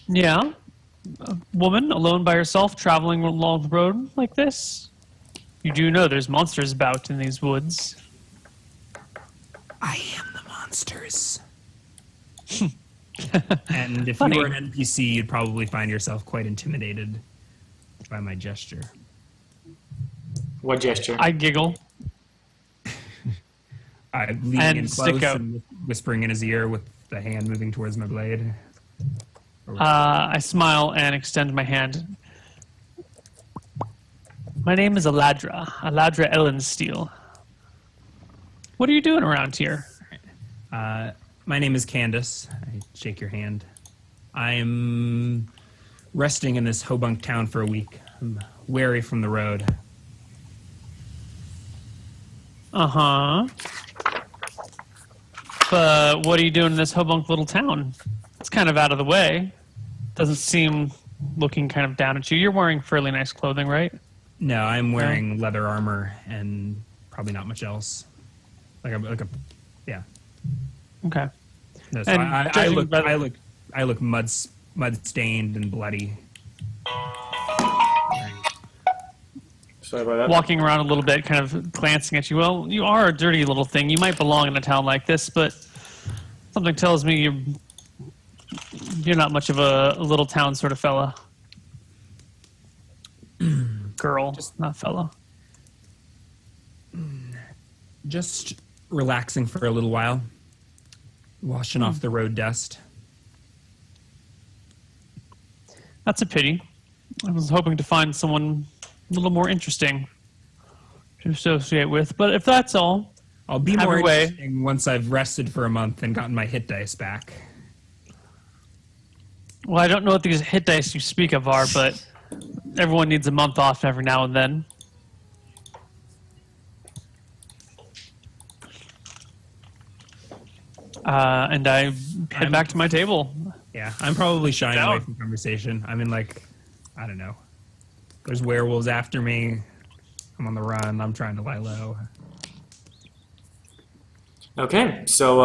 Yeah. A woman alone by herself traveling along the road like this? You do know there's monsters about in these woods. I am the monsters. And if Funny. you were an NPC, you'd probably find yourself quite intimidated by my gesture. What gesture? I giggle. Leaning And in stick close out. and whispering in his ear with the hand moving towards my blade. I smile and extend my hand. My name is Aladra Ellensteel. What are you doing around here? My name is Candace. I shake your hand. I'm resting in this Hobunk town for a week. I'm wary from the road. Uh-huh. But what are you doing in this Hobunk little town? It's kind of out of the way. Doesn't seem looking kind of down at you. You're wearing fairly nice clothing, right? No, I'm wearing leather armor and probably not much else. Yeah. Okay. No, so And I judging look, by the- I look mud stained and bloody. Sorry about that. Walking around a little bit, kind of glancing at you. Well, you are a dirty little thing. You might belong in a town like this, but something tells me you're not much of a little town sort of fella. Girl, not fella. Just relaxing for a little while, washing off the road dust. That's a pity. I was hoping to find someone a little more interesting to associate with, but if that's all, I'll be Have more your way. interesting once I've rested for a month and gotten my hit dice back. well, I don't know what these hit dice you speak of are, but everyone needs a month off every now and then. And I head back to my table. Yeah, I'm probably shying Down. away from conversation. I'm in like, I don't know. There's werewolves after me. I'm on the run. I'm trying to lie low. Okay, so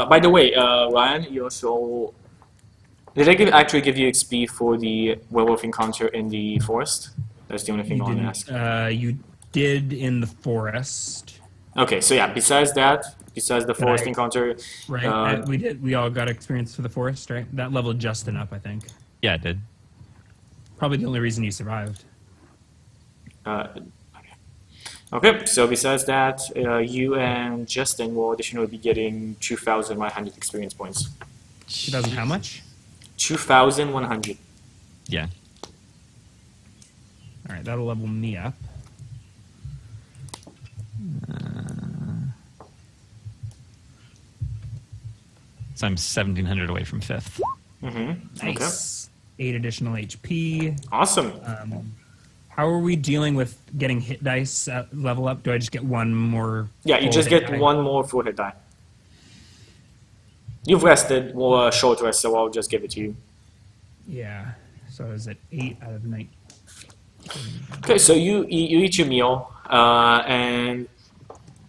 by the way, Ryan, you also did I actually give you XP for the werewolf encounter in the forest? That's the only thing I want to ask. You did in the forest, Okay, so yeah, besides the forest encounter, right? We all got experience for the forest, right? That leveled Justin up, I think. Yeah, it did. Probably the only reason you survived. okay, so besides that, you and Justin will additionally be getting 2,100 experience points. 2000 how much? 2,100. Yeah. All right, that'll level me up. So I'm 1,700 away from 5th. Mm-hmm. Nice. 8 additional HP. Awesome. How are we dealing with getting hit dice level up? Do I just get one more? Yeah, you full just hit get die? one more full hit die. You've rested, more short rest, so I'll just give it to you. Yeah. So is it 8 out of 9? Okay, so you eat your meal, and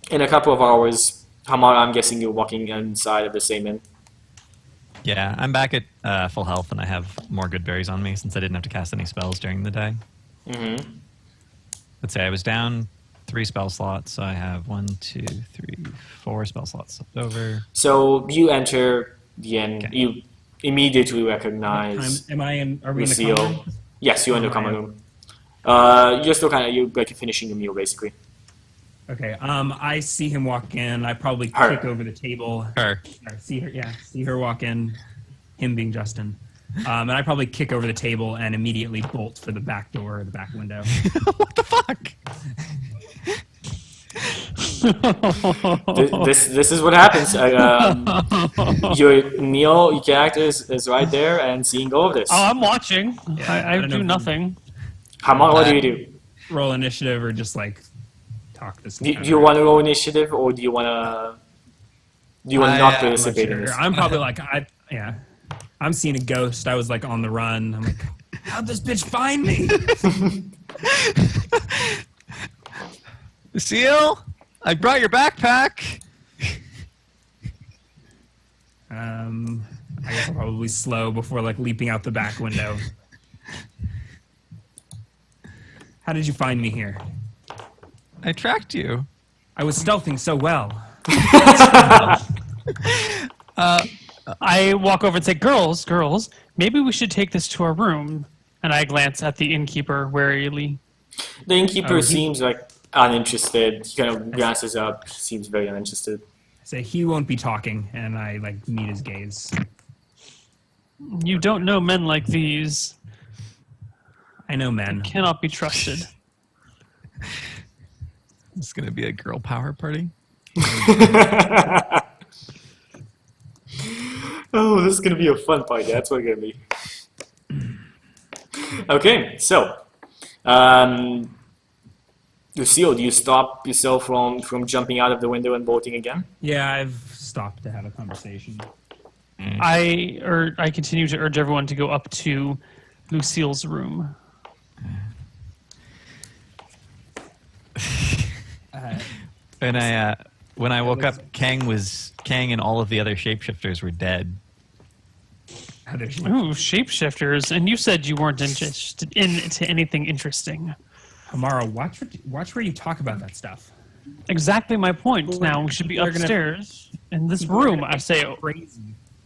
in a couple of hours, Hamar, I'm guessing you're walking inside of the same inn. Yeah, I'm back at full health, and I have more good berries on me since I didn't have to cast any spells during the day. Mm-hmm. Let's say I was down 3 spell slots, so I have 1, 2, 3, 4 spell slots left over. So you enter the inn. Okay. You immediately recognize Am I in? Are we in the Lucille. common room? Yes, you're in the Oh, common I am. room. You're still you're like finishing your meal basically. Okay. I see him walk in. I probably Her. kick over the table. Her. Or see her. Yeah. See her walk in. Him being Justin. And I probably kick over the table and immediately bolt for the back door or the back window. What the fuck? This is what happens. Your Neil, your character is right there and seeing all of this. Oh, I'm watching. I I don't do know. nothing. Hamar, what do you do? Roll initiative or just like talk this. Do you want to roll initiative or do you want to not I'm not participate in sure. this? I'm probably like I'm seeing a ghost. I was like on the run. I'm like, how'd this bitch find me? Lucille, I brought your backpack. I guess I'll probably slow before like leaping out the back window. How did you find me here? I tracked you. I was stealthing so well. I walk over and say, girls, maybe we should take this to our room. And I glance at the innkeeper warily. The innkeeper he- seems like uninterested. He kind of glances up, seems very uninterested. I say he won't be talking, and I like meet his gaze. You don't know men like these. I know men. Cannot be trusted. It's gonna be a girl power party. Oh, this is gonna be a fun party. That's what it's gonna be. Okay, so, Lucille, do you stop yourself from jumping out of the window and bolting again? Yeah, I've stopped to have a conversation. I continue to urge everyone to go up to Lucille's room. And when I woke up, Kang and all of the other shapeshifters were dead. Ooh, shapeshifters. And you said you weren't interested into anything interesting. Hamara, watch where you talk about that stuff. Exactly my point. Now we should be upstairs in this room. I say, Crazy.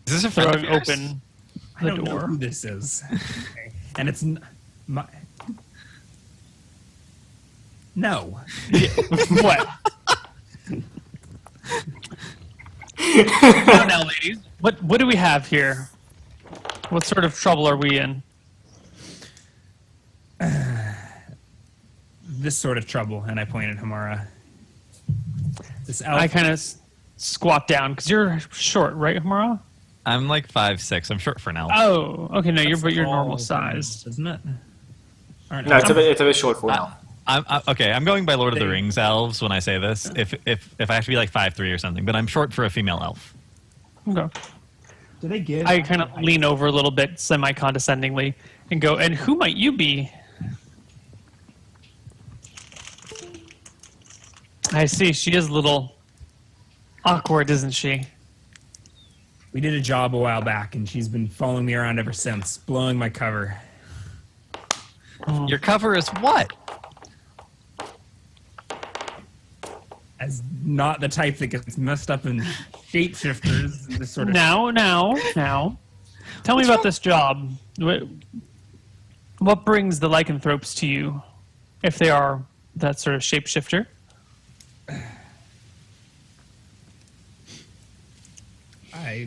Is this a friend of throwing yours? open I the don't know door. who this is. Okay. And it's my. No. What? Now, ladies, what do we have here? What sort of trouble are we in? This sort of trouble, and I point at Hamara. This elf. I kind of squat down because you're short, right, Hamara? I'm like 5'6". I'm short for an elf. Oh, okay. No, you're That's normal all, size. isn't it? Aren't No, it's a bit short for now. I'm going by Lord of the Rings elves when I say this. If I have to be like 5'3" or something, but I'm short for a female elf. Okay. Do they give? I kind of lean over a little bit, semi-condescendingly, and go, "And who might you be?" I see. She is a little awkward, isn't she? We did a job a while back, and she's been following me around ever since, blowing my cover. Your cover is what? As not the type that gets messed up in shapeshifters. And this sort of Now. Tell me about this job. What brings the lycanthropes to you, if they are that sort of shapeshifter?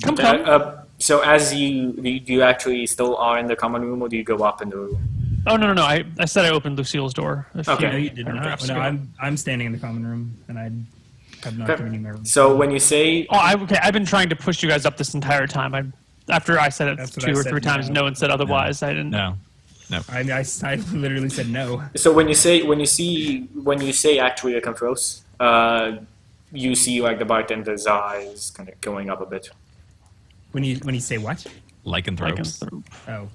Come. So as do you actually still are in the common room, or do you go up in the room? Oh no! I said I opened Lucille's door. Okay. No, you did not. paragraphs No, ago. I'm standing in the common room, and I have not Okay. given you my room. So when you say Oh, I've been trying to push you guys up this entire time. After I said it That's what 2 I or said, 3 times, no. no one said otherwise. I didn't. No. I literally said no. so when you say actually lycanthropes, you see like the bartender's eyes kind of going up a bit. When you say what? Lycanthropes. Lycanthrope. Oh,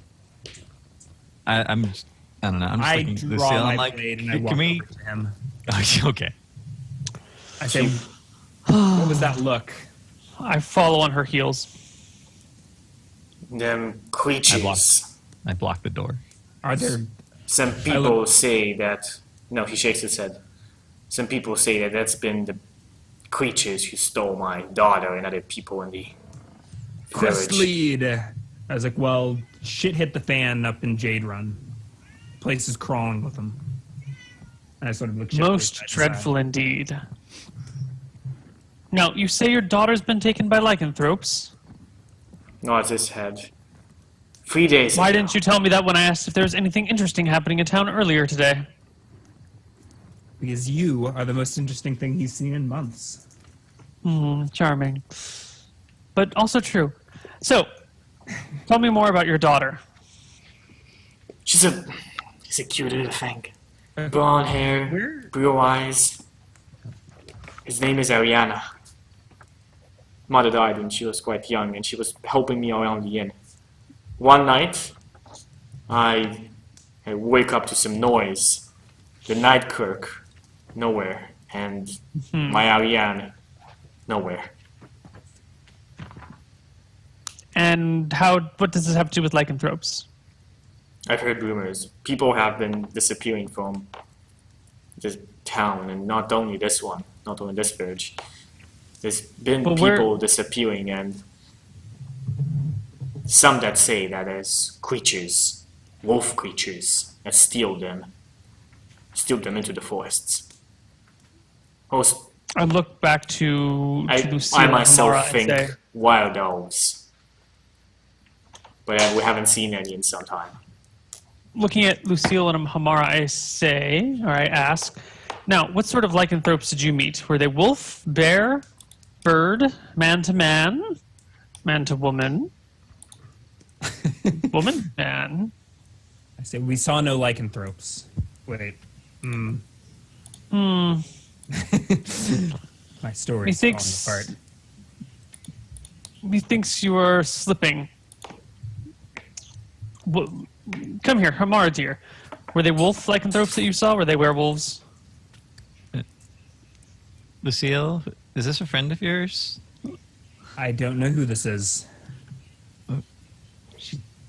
I don't know. I'm just I looking at draw Lucille. my I'm like, blade and I can walk we? over to him. Okay. I say, "What was that look?" I follow on her heels. Them creatures. I blocked the door. Are there? Some people say that. No, he shakes his head. Some people say that that's been the creatures who stole my daughter and other people in the Quest village. lead. I was like, well, shit hit the fan up in Jade Run. Place is crawling with them. And I sort of look Most side to dreadful side. indeed. Now, you say your daughter's been taken by lycanthropes. Not his head. 3 days Why ago. didn't you tell me that when I asked if there was anything interesting happening in town earlier today? Because you are the most interesting thing he's seen in months. Charming. But also true. So, tell me more about your daughter. She's a cute little thing. Blonde hair, Where? blue eyes. His name is Ariana. Mother died when she was quite young, and she was helping me around the inn. One night, I wake up to some noise. The night clerk, nowhere, and my Ariane, nowhere. And what does this have to do with lycanthropes? I've heard rumors. People have been disappearing from this town, and not only this one, not only this village. There's been But where- people disappearing, and some that say that there's creatures, wolf creatures, that steal them into the forests. Most, I look back to Lucille I and myself Hamara and think say, wild elves, but we haven't seen any in some time. looking at Lucille and Hamara, I ask, now, what sort of lycanthropes did you meet? Were they wolf, bear, bird, man to man, man to woman, woman, man? I say, we saw no lycanthropes. Wait. My story is falling Methinks- apart. Methinks you are slipping. Come here, Hamara dear. Were they wolf lycanthropes that you saw? Were they werewolves? Lucille, Is this a friend of yours? I don't know who this is.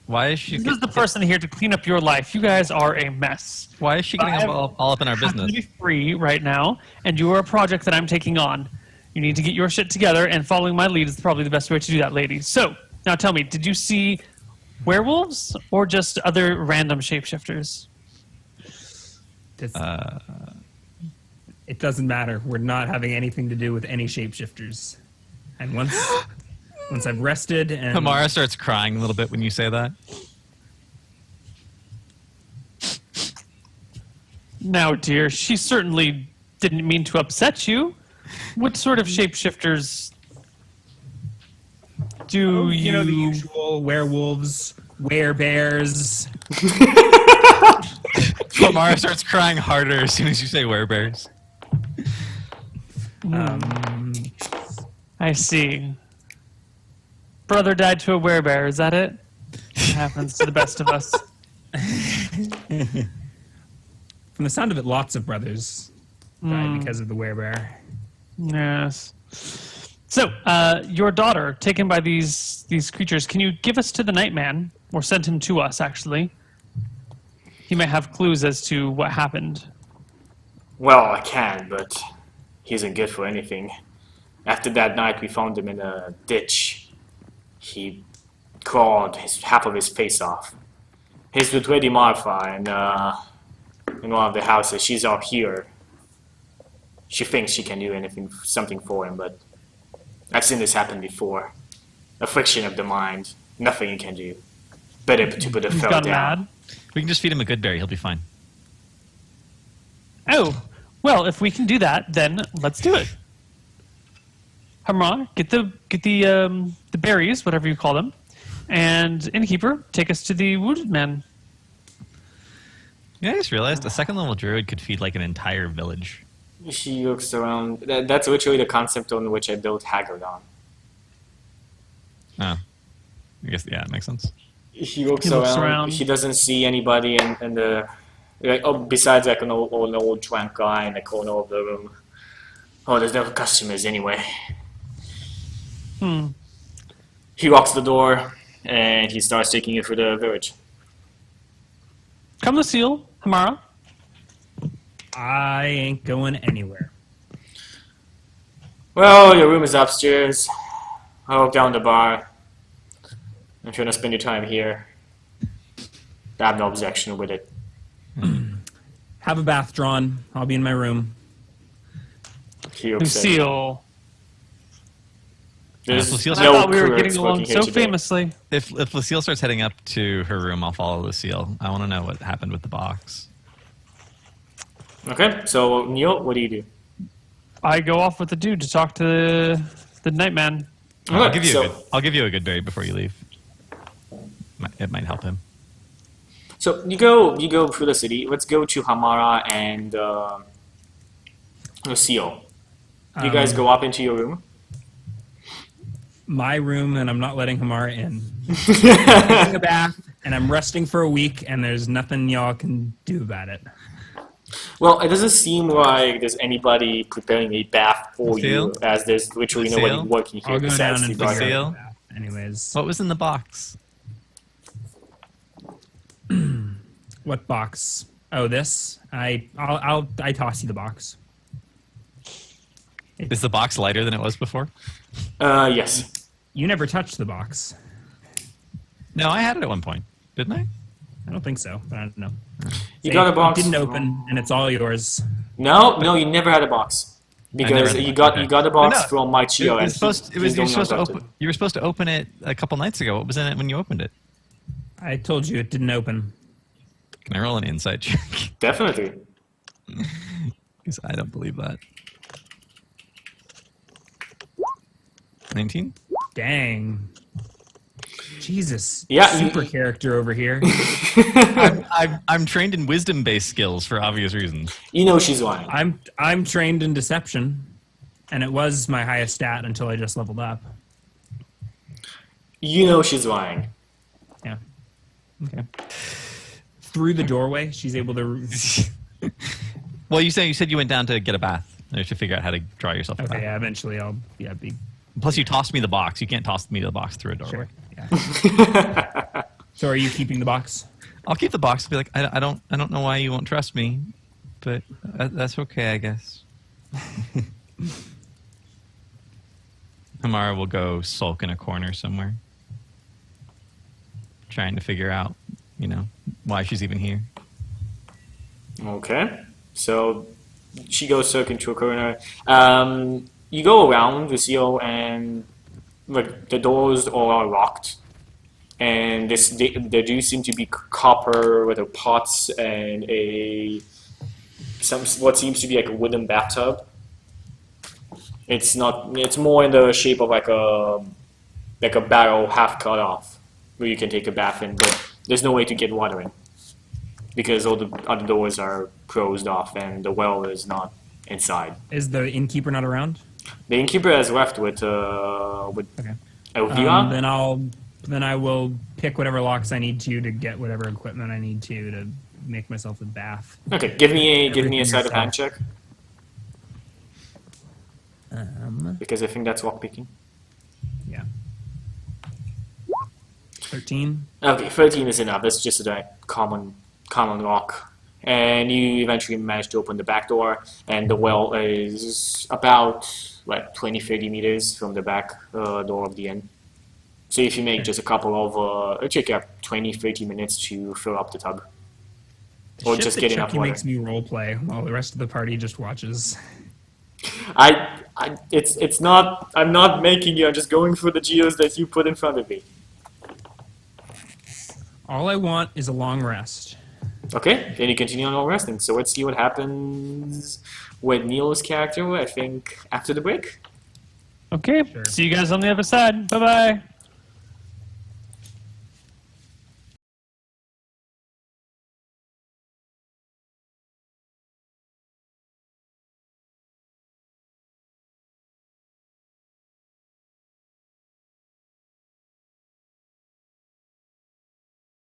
Why is she? This is the person here to clean up your life. You guys are a mess. Why is she getting I all up in our happen business? to be free right now, and you are a project that I'm taking on. You need to get your shit together, and following my lead is probably the best way to do that, lady. So, now tell me, did you see werewolves or just other random shapeshifters? It doesn't matter. We're not having anything to do with any shapeshifters. And once I've rested and Hamara starts crying a little bit when you say that. Now, dear, she certainly didn't mean to upset you. What sort of shapeshifters do you know the usual werewolves, werebears. Hamara starts crying harder as soon as you say werebears. I see. Brother died to a werebear, is that it? It happens to the best of us. From the sound of it, lots of brothers died because of the werebear. Yes. So, your daughter, taken by these creatures, can you give us to the Nightman, or send him to us, actually? He may have clues as to what happened. Well, I can, but he isn't good for anything. After that night, we found him in a ditch. He clawed half of his face off. He's with Lady Marfa and in one of the houses. She's out here. She thinks she can do something for him, but I've seen this happen before. Affliction of the mind. Nothing you can do. Better to put a He's fell gone down. mad. We can just feed him a good berry. He'll be fine. Oh, well, if we can do that, then let's do it. Hamra, get the berries, whatever you call them, and Innkeeper, take us to the wounded man. Yeah, I just realized a second level druid could feed like an entire village. She looks around. That's literally the concept on which I built Haggard on. Oh. I guess, yeah, it makes sense. He looks, He looks around. around. He doesn't see anybody in the besides like an old drunk guy in the corner of the room. Oh, there's no customers anyway. He locks the door and he starts taking you through the village. Come, Lucille, Hamara. I ain't going anywhere. Well, your room is upstairs. I'll walk down the bar. If you want to spend your time here, I have no objection with it. Have a bath drawn. I'll be in my room. He looks at you. Lucille. There's Lucille's- I no thought we were clerks getting along working here so today. famously. If Lucille starts heading up to her room, I'll follow Lucille. I want to know what happened with the box. Okay, so Neil, what do you do? I go off with the dude to talk to the Nightman. I'll Okay, give you so- I'll give you a good berry before you leave. It might help him. So you go through the city. Let's go to Hamara and Lucille. You guys go up into your room. My room, and I'm not letting Hamara in. I'm taking a bath, and I'm resting for a week, and there's nothing y'all can do about it. Well, it doesn't seem like there's anybody preparing a bath for you, Lucille? as there's literally Lucille? nobody working here I'll go besides down the and gardener. figure Lucille? out the bath. Anyways, What was in the box? what box? Oh, this. I toss you the box. Is the box lighter than it was before? Yes. You never touched the box. No, I had it at one point, didn't I? I don't think so, but I don't know. You got a box. It didn't open, and it's all yours. No, you never had a box because never- you got okay. you got a box No, from Maichio. It was supposed. You were supposed to open it a couple nights ago. What was in it when you opened it? I told you it didn't open. Can I roll an insight check? Definitely. 'Cause I don't believe that. 19. Dang. Jesus. Yeah, you- Super character over here. I'm trained in wisdom-based skills for obvious reasons. You know she's lying. I'm trained in deception, and it was my highest stat until I just leveled up. You know she's lying. Yeah. Okay. Through the doorway, she's able to. Well, you said you went down to get a bath. You have to figure out how to draw yourself a Okay, path. yeah, eventually I'll be Plus, you tossed me the box. You can't toss me the box through a doorway. sure. Yeah. So are you keeping the box? I'll keep the box. Be like, I don't know why you won't trust me, but that's okay, I guess. Amara will go sulk in a corner somewhere, trying to figure out, why she's even here. Okay, so she goes circling to a corner. You go around, Lucille, and like the doors all are locked, and there do seem to be copper with pots and what seems to be like a wooden bathtub. It's not. It's more in the shape of like a barrel half cut off, where you can take a bath in, but there's no way to get water in because all the other doors are closed off and the well is not inside. Is the innkeeper not around? The innkeeper has left with Okay. Elvira. Then I will pick whatever locks I need to get whatever equipment I need to make myself a bath. Okay, give me a Everything sleight of hand yourself. check because I think that's lockpicking. Yeah. 13. Okay, 13 is enough. It's just a common lock. And you eventually manage to open the back door, and the well is about 20-30 meters from the back door of the inn. So if you make just a couple of, it'll take you 20-30 minutes to fill up the tub. Or Shit just that get enough Chucky water. makes me roleplay while the rest of the party just watches. It's not, I'm not making you, I'm just going through the geos that you put in front of me. All I want is a long rest. Okay, then you continue on all resting. So let's see what happens with Neil's character, I think, after the break. Okay. Sure. See you guys on the other side. Bye bye.